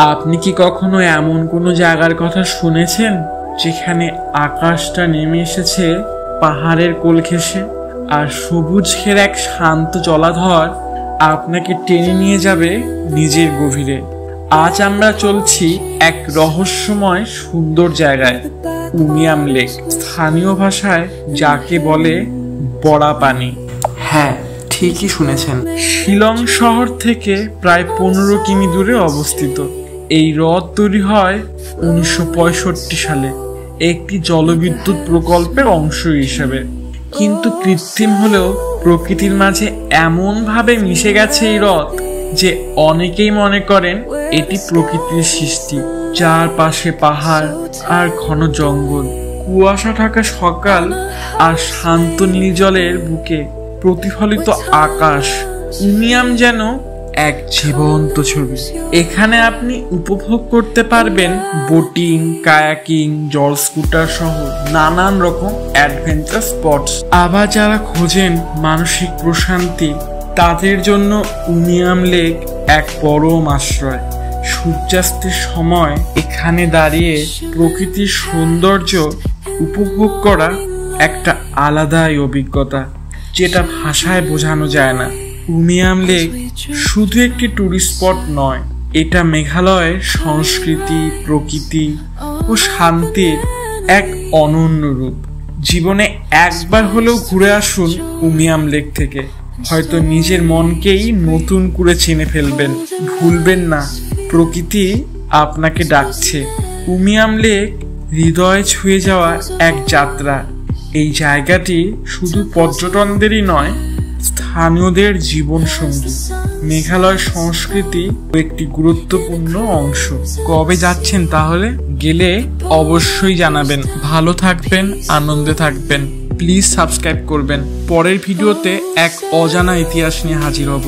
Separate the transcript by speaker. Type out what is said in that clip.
Speaker 1: আপনি কি কখনো এমন কোনো জায়গার কথা শুনেছেন যেখানে আকাশটা নেমে এসেছে পাহাড়ের কোল ঘেঁষে, আর সবুজ ঘের এক শান্ত জলাধর আপনাকে টেনে নিয়ে যাবে নিজের গভীরে? আজ আমরা চলছি এক রহস্যময় সুন্দর জায়গায়, উমিয়াম লেক, স্থানীয় ভাষায় যাকে বলে বড়া পানি। হ্যাঁ, ঠিকই শুনেছেন, শিলং শহর থেকে প্রায় 15 কিমি দূরে অবস্থিত। এই হ্রদ তৈরি হয় 1965 সালে একটি জলবিদ্যুৎ প্রকল্পের অংশ হিসেবে। কিন্তু কৃত্রিম হলেও প্রকৃতির মাঝে এমন ভাবে মিশে গেছে এই হ্রদ যে অনেকেই মনে করেন এটি প্রকৃতির সৃষ্টি। চারপাশে পাহাড় আর ঘন জঙ্গল, কুয়াশা ঢাকা সকাল আর শান্ত নীল জলের বুকে প্রতিফলিত আকাশ। উমিয়াম যেন এক জীবন্ত ছবি। এখানে আপনি উপভোগ করতে পারবেন বোটিং, কায়াকিং, জল স্কুটার সহ নানান রকম অ্যাডভেঞ্চার স্পটস। আবার যারা খোঁজেন মানসিক প্রশান্তি, তাদের জন্য উমিয়াম লেক এক পরম আশ্রয়। সূর্যাস্তের সময় এখানে দাঁড়িয়ে প্রকৃতির সৌন্দর্য উপভোগ করা একটা আলাদাই অভিজ্ঞতা, যেটা ভাষায় বোঝানো যায় না। উমিয়াম লেক শুধু একটি টুরিস্ট স্পট নয়, এটা মেঘালয়ের সংস্কৃতি, প্রকৃতি ও শান্তির এক অনন্য রূপ। জীবনে একবার হলেও ঘুরে আসুন উমিয়াম লেক থেকে, হয়তো নিজের মনকেই নতুন করে চিনে ফেলবেন। ভুলবেন না, প্রকৃতি আপনাকে ডাকছে। উমিয়াম লেক হৃদয়ে ছুঁয়ে যাওয়া এক যাত্রা। এই জায়গাটি শুধু পর্যটনদেরই নয়, স্থানীয়দের জীবন সঙ্গী, মেঘালয় সংস্কৃতি একটি গুরুত্বপূর্ণ অংশ। কবে যাচ্ছেন তাহলে? গেলে অবশ্যই জানাবেন। ভালো থাকবেন, আনন্দে থাকবেন। প্লিজ সাবস্ক্রাইব করবেন। পরের ভিডিওতে এক অজানা ইতিহাস নিয়ে হাজির হব।